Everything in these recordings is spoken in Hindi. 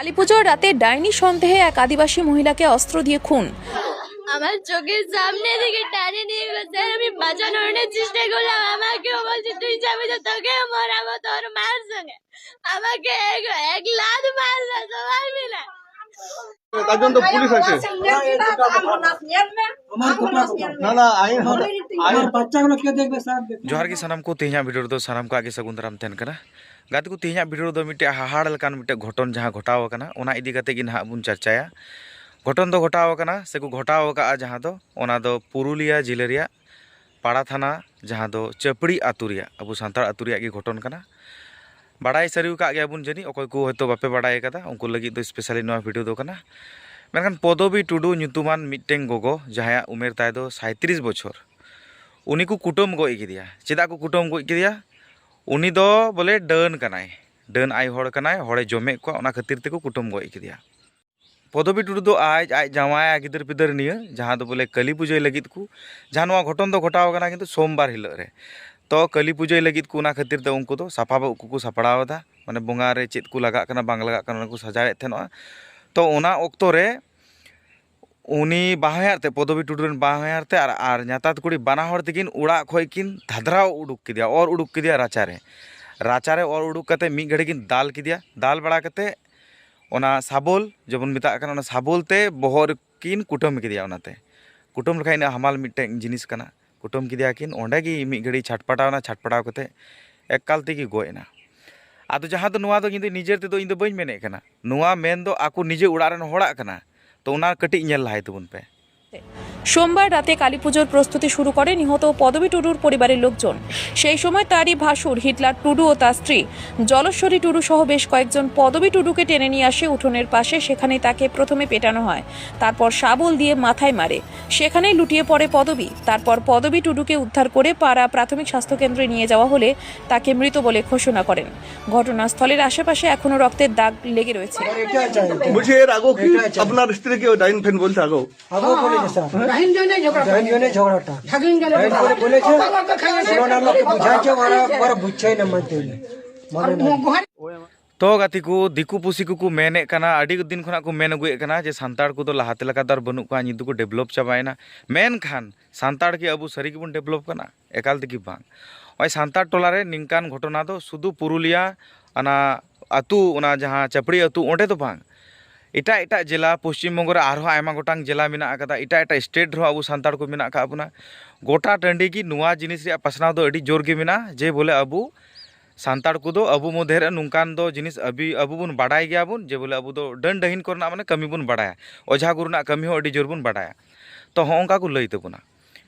কালীপুজোর রাতে ডাইনি সন্দেহে এক আদিবাসী মহিলাকে অস্ত্র দিয়ে খুন। আমার চোখের সামনে থেকে টানে নিয়ে গেছে, আমি বাঁচানোর চেষ্টা করলাম। আমাকেও বলছে তুই যাবি তো তোকে মরাবো তোর মার সঙ্গে। আমাকে এক লাত মারলো সবাই মিলে। তার জন্য তো পুলিশ আছে। जोहार की सानाम को तेहना भिडियो दो सानाम को आगे सगुन दाराम तहन कना गाते को तेहना भिडियो दो मिटे हाहाड़ लकान मिटे घटन जहां घटाव कना ओना इदी कते गिन हा बुन चर्चाया घटन दो घटाव कना से को घटाव का जहां दो ओना दो पुरुलिया जिले रिया पाड़ा थाना जहां दो चपड़ी आतुरिया अबु सांतार आतुरिया की घटन कना बाड़ाई सरिव का गया बुन जनी अकोय को होतो बापे बाड़ाय कदा उनको लगी दो स्पेशली नवा भिडियो दो कना मेनखान पदवी टुडू ᱧᱩᱛᱩᱢᱟᱱ मिटें गोगो जहां उमेर ताय दो 37 बछर उनी को कुटुम गई किदिया चेदा को कुटुम गई किदिया उनी दो बोले डन कनाय डन आई हड़ कनाय हड़े जमे को ओना खातिर ते को कुटुम गई किदिया पदवी टुडू दो आज जामाय गिदर पिदर निया जहां दो बोले काली पूजा लगित को जहां नवा घटन दो घटाव कना किंतु सोमवार हिल रे तो काली पूजा लगित को ओना खातिर ते उनको दो साफा को सापड़ावदा माने बोंगा रे चेत को लगा कना बांग लगा कना को सजावे थेनोआ तो ओना ऑक्तो रे उनी बाहायारते पदवी टुडुरन बाहायारते आर ᱧᱟᱛᱟᱛ कुड़ी बाना हर तकिन उड़ा खोय किन धाधराव उडुक किदिया और उडुक किदिया राचारे और उडुक कते मी घड़ी किन दाल किदिया दाल बड़ा कते ओना साबोल जबन मिता कना ओना साबोल ते बहर किन कुटुम किदिया ओनाते कुटुम लखाय ना हमाल मिटे जिनिस कना कुटुम किदिया किन ओंडे गी मी घड़ी छटपटाव कते एकाल तेगी गोयना आदो जहां दो नुवा दो किंतु निजेर ते दो इन दो बइन मेने कना नुवा मेन दो आकु निजे उड़ा रेन होड़ा कना तो उना कटी ñel लाहाय तबुन पे। সোমবার রাতে কালীপুজোর প্রস্তুতি শুরু করে নিহত পদবী টুডুর পরিবারের লোকজন। সেই সময় তারই ভাসুর হিটলার টুডু ও তার স্ত্রী জলশ্বরী টুডু সহ বেশ কয়েকজন পদবী টুডুকে টেনে নিয়ে আসে উঠোনের পাশে। সেখানেই তাকে প্রথমে পেটানো হয়, তারপর শাবল দিয়ে মাথায় মারে। সেখানেই লুটিয়ে পড়ে পদবী। তারপর পদবী টুডুকে উদ্ধার করে পাড়া প্রাথমিক স্বাস্থ্যকেন্দ্রে নিয়ে যাওয়া হলে তাকে মৃত বলে ঘোষণা করেন। ঘটনাস্থলের আশেপাশে এখনো রক্তের দাগ লেগে রয়েছে। বলছি এর আগেও কি আপনার স্ত্রীকে ডাইন ফেন বলছে আগেও? আগেও বলেছে স্যার, ডাইন জনে ঝগড়াটা ডাইন জনে বলেছে ওরা আমাকে বুঝাইছে, ওরা বুঝছেই না মানতে तो गाती को दिकु पुसी को मेने कना अडी दिन खना को मेन अगुए कना जे सांताड़ को तो लाहाते लकादार बनु का निदु को डेवलप चाबायना मेन खान सांताड़ की अबु सरी की डेवलप कना एकाल तकी बांग ओय सांताड़ टोलारे निंकान घटना दो सुदु पुरुलिया अना अतु ओना जहां चपड़ी अतु ओंडे तो बांग इटा इटा जिला पश्चिम बंग आरो आयमा गोटांग जिला मेना आकादा इटा इटा स्टेट रो अबु सांताड़ को मेना का अबुना गोटा टंडी की नुवा जिनिस रे पसनाव दो अडी जोर के मेना जे बोले अबु सांताड़ को दो अबु मधेर नुकान दो जिनिस अभी अबु बुन बाडाय गया बुन जे बोले अबु दो डन डहिन करना माने कमी बुन बाडाया ओझा गुरुना कमी हो अडी जोर बुन बाडाया तो होंका को लई तबुना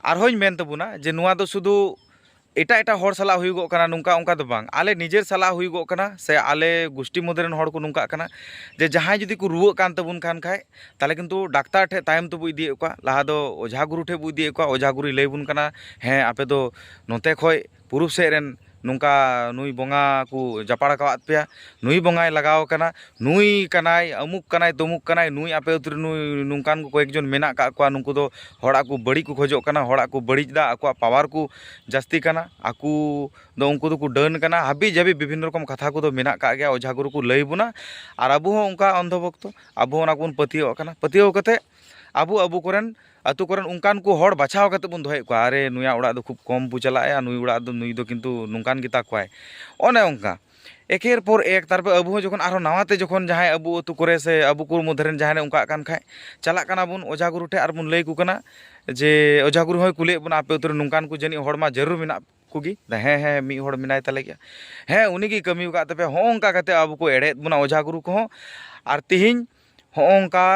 आर होय मेन तबुना जे नुवा दो सुदु एटा एटा हर सला हुईगो कना नुंका उनका दो बांग आले निजेर सला हुईगो कना से आले गोष्ठी मधेरन हर को नुंका कना जे जहां जदी को रुवा कान तबुन खान खाय ताले किंतु डाक्तार ठे तायम तो बु इदी का लाहा दो ओझा गुरु ठे बु इदी का ओझा गुरु लई बुन कना हे आपे दो नोते खोय पुरुष से रेन नुंका नुई बोंगा को जपाड़ा कावात पे नुई बोंगाय लगाव कना नुई कनाय अमुक कनाय तमुक कनाय नुई आपे उतर नुई नुंकान को कयेक जन मेना का को नुंकु दो हड़ा को बड़ी को खोजो कना हड़ा को बड़ी दा आको पावर को जास्ती कना आकु दो उनको दो को डन कना हाबी जाबी विभिन्न रकम कथा को दो मेना का गया ओझा गुरु को लई बुना और अबु हो उनका अंधभक्त अबु ओना कोन पतियो कना पतियो कते अबु अबु करन अतु करन उनकान को हड़ बाछाव कते बुन दोहे को अरे नुया उड़ा दो खूब कम बुचलाया नुई उड़ा दो नुई दो किंतु नुकान गिता कोय ओने उनका एकेर पर एक तारपे अबु हो जखन आरो नावाते जखन जहाय अबु अतु करे से अबु को मधेरन जहाने उनका कान खाय चला कना बुन ओझा गुरु ठे आर बुन लई को कना जे ओझा गुरु होय कुले बुन आपे उतर नुकान को जनी हड़मा जरूर मेना कुगी हे हे मी हड़ मिनाय तले गया हे उनी की कमी का तपे होंका कते अबु को एड़े बुना ओझा गुरु को आर तिहिन होंका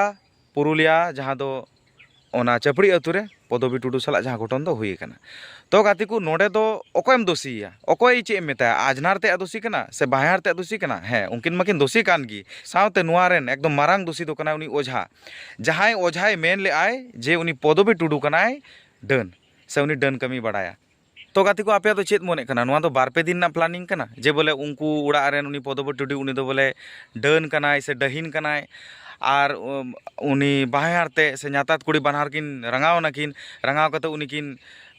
पुरुलिया जहां दो ओना चपड़ी अतुरे पदवी टुडू साला जहां घटन दो हुई कना तो गाती को नोडे दो ओकोयम दोषीया ओकोय चे मेता आजनार ते दोषी कना से बाहार ते दोषी कना हे उनकिन मकिन दोषी कान गी सावते नुआरेन एकदम मारांग दोषी दो कना उनी ओझा जहाय ओझाय मेन ले आय जे उनी पदवी टुडू कनाय डन से उनी डन कमी बड़ाया तो गाती को आपे तो चेत मोने कना नुआ तो बारपे दिन ना प्लानिंग कना जे बोले उनको उड़ा रेन उनी पदवी टुडू उनी दो बोले डन कनाय से डहिन कनाय आर उनी बाहारते से ᱧᱟᱛᱟᱛ कुड़ी बानहार किन रंगाव नाकिन रंगाव कते उनी किन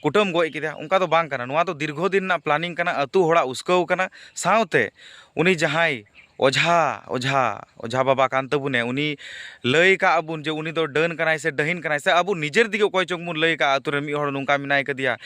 कुटुम गई किदा उनका तो बांग कना नुआ तो दीर्घ दिन ना प्लानिंग कना अतु होड़ा उस्कव कना सावते उनी जहाय ओझा ओझा ओझा बाबा कान तबुने उनी लई का अबुन जे उनी दो डन कनाय से डहिन कनाय से अबु निजेर दिगे कोय चोंग मुन लई का अतुरे मी हर नुंका मिनाय कदिया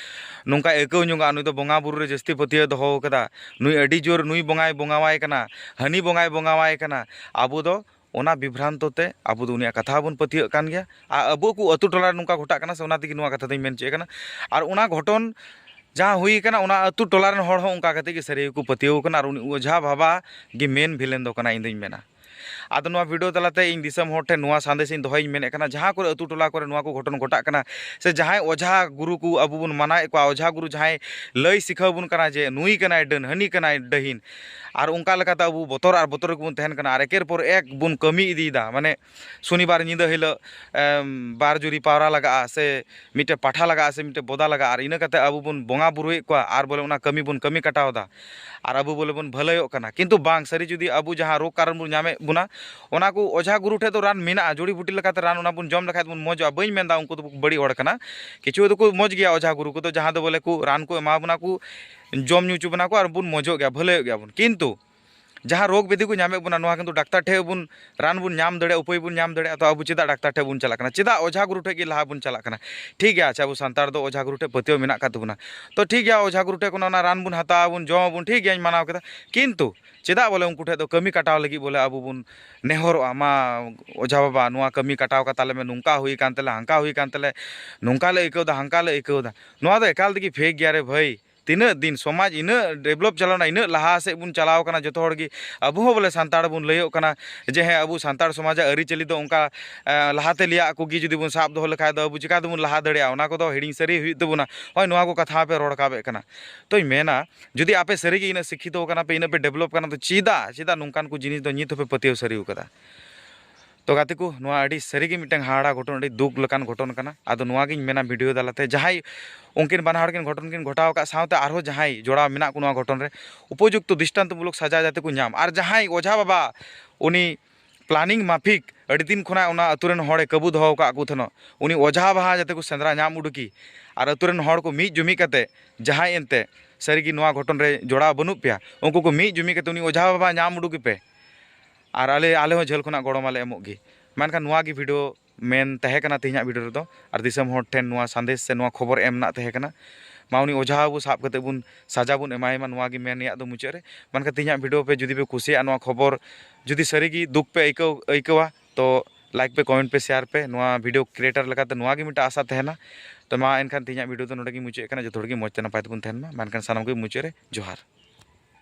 नुंका एकौ नुंगा नुई दो बोंगा बुरु रे जस्ती पतिय दो हो कदा नुई अडी जोर नुई बोंगाय बोंगावाय कना हनी बोंगाय बोंगावाय कना अबु दो ओना विभ्रांतते अबु दो उनिया कथा बन पतिय कान गया अबु को अतु टोला नुंका घटा कना से ओना तिगी नुआ कथा दई मेन चे कना आर ओना घटन जहाँ हुई कना ओना अतु टोला रन हर हो उनका कते कि सरी को पतियो कना और उनी ओझा बाबा गे मेन भिलेन दो कना इंदई मेना आदो नोआ वीडियो तलाते इन दिसम होर ठे नोआ संदेश इन दोहई मेने कना जहाँ करे अतु टोला करे नोआ को घटन घटा कना से जहाँ ओझा गुरु को अबु बुन मनाए को ओझा गुरु जहाँ लई सिखाव बुन कना जे नुई कना डन हनी कना डहिन और उनका लेकाते अबु बोतर और बोतर को बुन तहन कना और एकेर पर एक बुन कमी इदीदा माने शनिवार निदा हिलो बार जुरी पावरा लगा से मिटे पाठा लगा से मिटे बोदा लगा और इना कते अबु बुन बोंगा बुरुए को और बोले उना कमी बुन कमी कटावदा और अबु बोले बुन भलयो कना किंतु बांग सरी जुदी अबु जहाँ रोग कारण बुन नामे बुना ओना को ओझा गुरु ठे तो रान मेना जुड़ी बुटी लेकाते रान ओना बुन जम लेखात बुन मजा बई मेनदा उनको तो बड़ी हड़ कना किछु तो को मज गया ओझा गुरु को तो जहाँ दो बोले को रान को एमा बुना को जम न्यूचु बना को और बुन मजो गया भले गया बुन किंतु जहाँ रोग विधि को नामे बुना नुआ किंतु डाक्टर ठे बुन रान बुन नाम दड़े उपाय बुन नाम दड़े तो अबु चेदा डाक्टर ठे बुन चला कना चेदा ओझा गुरु ठे के लहा बुन चला कना ठीक है अच्छा अबु संतार दो ओझा गुरु ठे पतियो मेना का तबुना तो ठीक है ओझा गुरु ठे को ना रान बुन हता बुन जम बुन ठीक है मानाव केदा किंतु चेदा बोले उनको ठे तो कमी कटाव लगी बोले अबु बुन नेहर आमा ओझा बाबा नुआ कमी कटाव का ताले में नुंका हुई कान तले हंका हुई कान तले नुंका ले इकौदा हंका ले इकौदा नुआ दो एकाल दिगी फेक गया रे भाई तीना दिन समाज इन डेवलप चलाना इन लहा से बुन चलाव कना जतो हड़गी अबु हो बोले संताड़ बुन लयो कना जे हे अबु संताड़ समाज अरी चली दो उनका लहाते लिया को गी जुदी बुन साब दो लेखाय दो अबु चिका बुन लहा दड़िया ओना को दो हिडिंग सरी हुई तबुना होय नुआ को कथा पे रोड काबे कना तो मेना जुदी आपे सरी गी इन शिक्षित हो कना पे इन पे डेवलप कना तो चीदा नुंकान को जिनिस दो नित पे पतियो सरी कदा तो गाते को नुआ अडी सरी गी मिटंग हाड़ा घटन अडी दुख लकान घटन कना आदो नुआ गिन मेना वीडियो दालाते जहाई उनकिन बानहाड़ किन घटन किन घटाव का सावते आरो जहाई जोड़ा मेना को नुआ घटन रे उपयुक्त दृष्टांतमूलक सजा जाते को नाम और जहाई ओझा बाबा उनी प्लानिंग माफिक अडी दिन खुना उना अतुरेन हड़े काबू दहो का को थनो उनी ओझा बाहा जाते को सेंद्रा नाम उडुकी और अतुरेन हड़ को मी जुमी कते जहाई एनते सरीगी नुआ घटन रे जोड़ा बनु पिया उनको को मी जुमी कते उनी ओझा बाबा नाम उडुकी पे और आले आले हो झेल खुना गड़माले एमोगी मेनखान नुआ गी वीडियो मेन तहे कना तिहिना वीडियो रे और दिसम हर ठेन नुआ संदेश से नुआ खबर एम ना तहे कना मा उनी ओझा बाबू साब कते बुन साजा बुन एमायमा नुआ गी मेन या दो मुचे रे मेनखान तिहिना वीडियो पे जुदी पे कुसिया नुआ खबर जुदी सरीगी दुख पे ऐकवा तो लाइक पे कमेंट पे शेयर पे नुआ वीडियो क्रिएटर लेकाते नुआ गी मिटा आशा तहेना तो मा एनखान तिहिना वीडियो तो नोडे गी मुचे कना जतो हड़ गी मौज ते नपाय तबुन तहेन मा मेनखान सानाम गे मुचे रे जोहार।